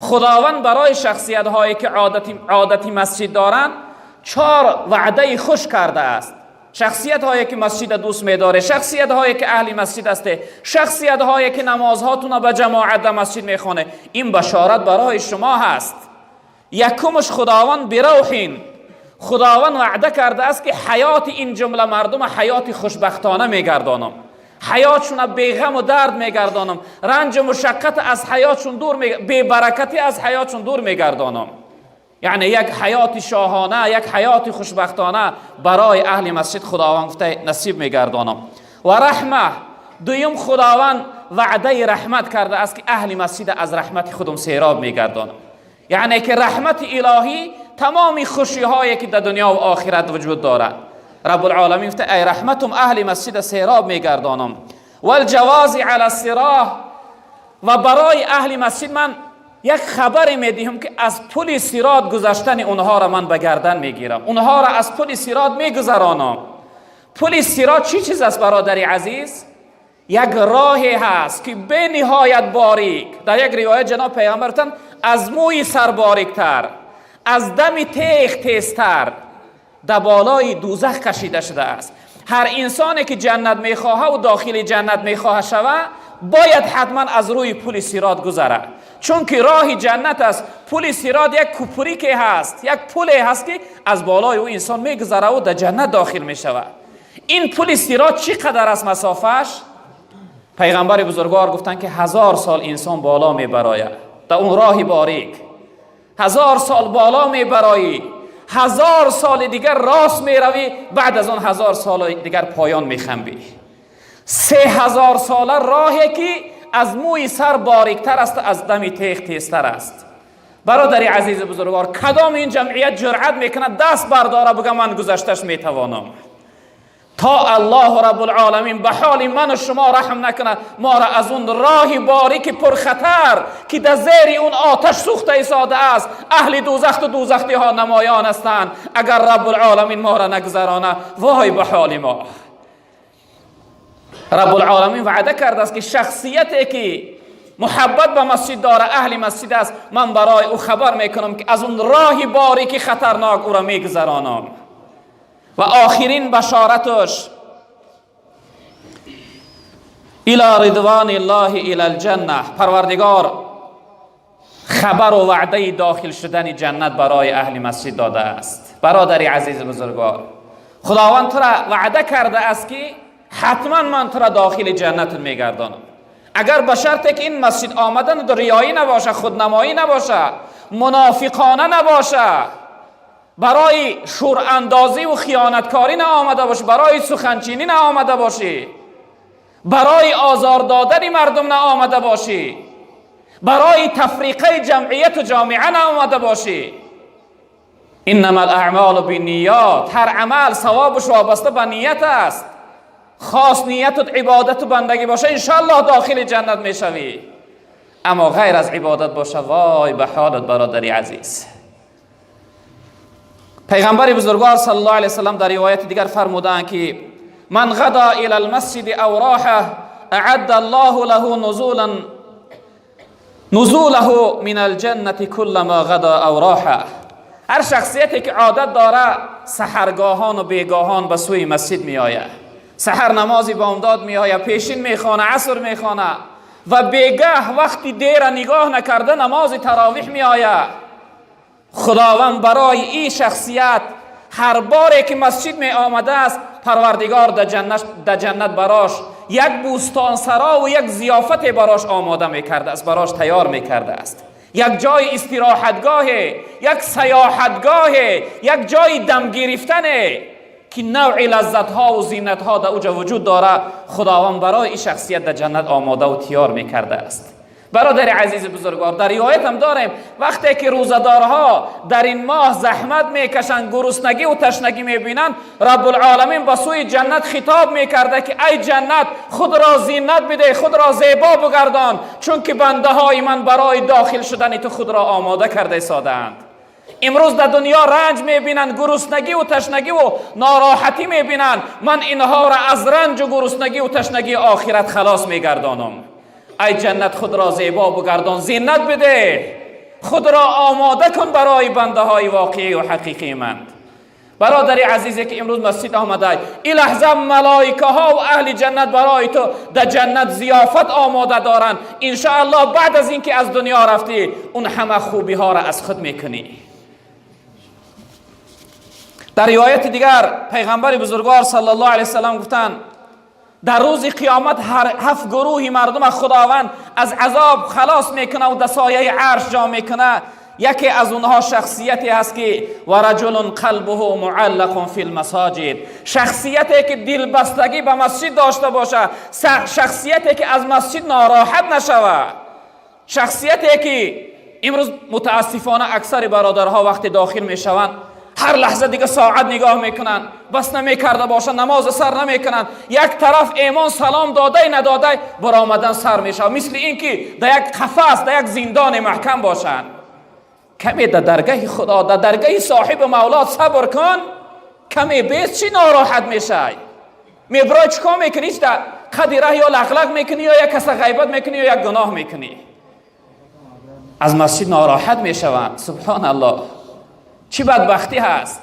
خداوند برای شخصیت هایی که عادتی مسجد دارند 4 وعده خوش کرده است. شخصیت هایی که مسجد دوست می‌داره، شخصیت هایی که اهل مسجد است، شخصیت هایی که نمازهاتون به جماعت در مسجد میخونه. این بشارت برای شما هست. یکمش خداوند بروحین، خداوند وعده کرده است که حیات این جمله مردم حیات خوشبختانه میگردانم، حیاتشون بی غم و درد میگردانم، رنج و مشقت از حیاتشون دور بی برکتی از حیاتشون دور میگردانم. یعنی یک حیات شاهانه، یک حیات خوشبختانه برای اهل مسجد خداوند نصیب میگردانم. و رحمه، دویم خداوند وعده رحمت کرده است که اهل مسجد از رحمت خودم سیراب میگردانم. یعنی که رحمت الهی تمامی خوشی هایی که در دنیا و آخرت وجود دارد، رب العالمین گفته ای رحمتم اهل مسجد سیراب میگردانم. و الجواز علی الصراط، و برای اهل مسجد من یک خبر میدهم که از پل صراط گذشتن اونها را من به گردن میگیرم، اونها را از پل صراط میگذرانم. پل صراط چی چیز است برادری عزیز؟ یک راهی هست که به نهایت باریک، در یک روایت جناب پیامبر گفتند از موی سر باریکتر، از دم تیغ تیزتر در بالای دوزخ کشیده شده است. هر انسانی که جنت میخواه و داخل جنت میخواه شود باید حتما از روی پل صراط گذره، چون که راه جنت است. پل صراط یک کوپری که هست، یک پل هست که از بالای او انسان میگذره و در جنت داخل میشود. این پل صراط چقدر است مسافش؟ پیغمبر بزرگوار گفتن که 1000 سال انسان بالا میبراید در اون راه باریک، 1000 سال بالا میبرایی، 1000 سال دیگر راست میروی، بعد از اون 1000 سال دیگر پایان میخنبی. 3000 ساله راهی که از موی سر باریکتر است، از دم تیغ تیزتر است. برادری عزیز بزرگوار، کدام این جمعیت جرأت میکنه دست برداره بگه من گذشتش میتوانم؟ تا الله رب العالمین به حال من و شما رحم نکنه، ما را از اون راه باریک پرخطر که در زیر اون آتش سوخته ایستاده است، اهل دوزخ و دوزختی ها نمایان هستند، اگر رب العالمین ما را نگذرانه وای به حال ما. رب العالمین وعده کرده است که شخصیتی که محبت به مسجد داره، اهل مسجد است، من برای او خبر میکنم که از اون راه باریک خطرناک او را میگذرانم. و آخرین بشارتش الى رضوان الله الى الجنه، پروردگار خبر و وعده داخل شدن جنت برای اهل مسجد داده است. برادری عزیز بزرگوار، خداوند تو را وعده کرده است که حتما من تو را داخل جنت میگردانم، اگر به شرطی که این مسجد آمدن در ریایی نباشه، خودنمایی نباشه، منافقانه نباشه، برای شور اندازی و خیانتکاری نه آمده باشی، برای سخنچینی نه آمده باشی، برای آزار دادن مردم نه آمده باشی، برای تفریقه جمعیت و جامعه نه آمده باشی. انما الاعمال بالنیات، هر عمل ثوابش وابسته به نیت است. خاص نیت و عبادت و بندگی باشه انشاءالله داخل جنت میشوی، اما غیر از عبادت باشه وای به حالت برادری عزیز. پیغمبر بزرگوار صلی الله علیه وسلم در روایت دیگر فرمودند که من غدا الى المسجد او راحه اعد الله له نزوله من الجنه كلما غدا او راحه. هر شخصیتی که عادت داره سحرگاهان و بیگاهان به سوی مسجد می آید، سحر نمازی بامداد می آید، پیشین می خوانه، عصر می خوانه، و بیگاه وقتی دیر نگاه نکرده نماز تراویح می آید، خداوند برای این شخصیت هر باری که مسجد می آمده است پروردگار در جنت براش یک بوستان سرا و یک ضیافت براش آماده می کرده است، براش تیار می کرده است. یک جای استراحتگاه، یک سیاحتگاه، یک جای دم گرفتن که نوع لذت ها و زینت ها در اوجا وجود داره، خداوند برای این شخصیت در جنت آماده و تیار می کرده است. برادر عزیز بزرگوار، در روایت هم داریم وقتی که روزدارها در این ماه زحمت میکشند، گرسنگی و تشنگی میبینند، رب العالمین با سوی جنت خطاب میکرده که ای جنت خود را زینت بده، خود را زیبا بگردان، چون که بنده های من برای داخل شدن تو خود را آماده کرده سادند. امروز در دنیا رنج میبینند، گرسنگی و تشنگی و ناراحتی میبینند، من اینها را از رنج و گرسنگی و تشنگی آخرت خلاص میگردانم. ای جنت خود را زیبا بگردان، زینت بده، خود را آماده کن برای بنده های واقعی و حقیقی من. برادری عزیزی که امروز مسجد آمده، این لحظه ملائکه ها و اهل جنت برای تو در جنت ضیافت آماده دارن. انشاءالله بعد از اینکه از دنیا رفتی اون همه خوبی ها را از خود میکنی. در روایت دیگر پیغمبر بزرگوار صلی الله علیه وسلم گفتند در روز قیامت هر 7 گروهی مردم خداوند از عذاب خلاص میکنه و در سایه عرش جا میکنه. یکی از اونها شخصیتی هست که و رجل قلبه معلق فی المساجد، شخصیتی که دل بستگی به مسجد داشته باشه، شخصیتی که از مسجد ناراحت نشوه، شخصیتی که امروز متاسفانه اکثر برادرها وقتی داخل میشوند هر لحظه دیگه ساعت نگاه میکنن، بس نمیکرده باشن نماز سر نمیکنن، یک طرف ایمان سلام داده نداده برآمدن سر میشه، مثل اینکه در یک قفس در یک زندان محکم باشن. کمی در درگاه خدا در درگاه صاحب مولا صبر کن، کمی بیست چی ناراحت میشه؟ میبرای چکا میکنی؟ در قدیره یا لغلق میکنی یا یک کس غیبت میکنی یا یک گناه میکنی؟ از مسجد ناراحت میشوند. سبحان الله، چی بدبختی هست.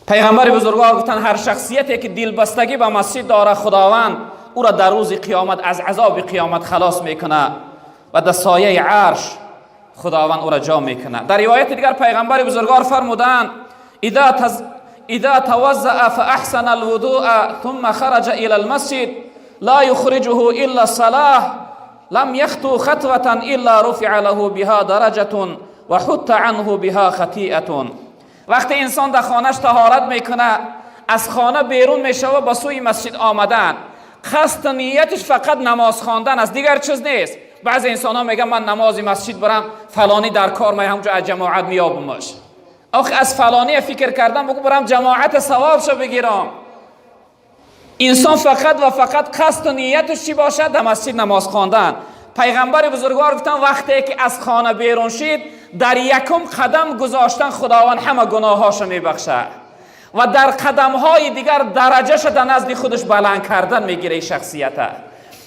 پیغمبر بزرگوار گفتن هر شخصیتی که دلبستگی به مسجد داره خداوند او را در روز قیامت از عذاب قیامت خلاص میکنه و در سایه عرش خداوند او را جا میکنه. در روایت دیگر پیغمبر بزرگوار فرمودند اذا توضأ فاحسن الوضوء ثم خرج الى المسجد لا يخرجه الا الصلاه لم يخطو خطوة الا رفع له بها درجة و حط عنه بها خطیئة. وقتی انسان در خانهش طهارت میکنه از خانه بیرون میشوه با سوی مسجد آمدن، قصد نیتش فقط نماز خواندن است، دیگر چیز نیست. بعضی انسان ها میگن من نماز مسجد برم فلانی در کار من همونجا از جماعت میابمش. آخه از فلانی فکر کردم بگو برم جماعت ثوابشو بگیرم. انسان فقط و فقط قصد و نیتش چی باشد؟ در مسجد نماز خواندن. پیغمبر بزرگوار گفتن وقتی که از خانه بیرون شید در یکم قدم گذاشتن خداوند همه گناهاشو میبخشه و در قدمهای دیگر درجهش در نزد خودش بلند کردن میگیره. شخصیت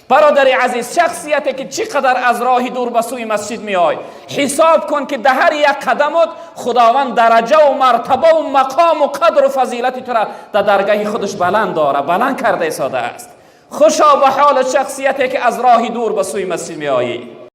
برادر عزیز، شخصیتی که چقدر از راه دور به سوی مسجد میای حساب کن که در هر یک قدمت خداوند درجه و مرتبه و مقام و قدر و فضیلت تو را در درگاه خودش بلند داره، بلند کرده ایستاده است. خوشا به حال شخصیتی که از راه دور به سوی مسجد میایی.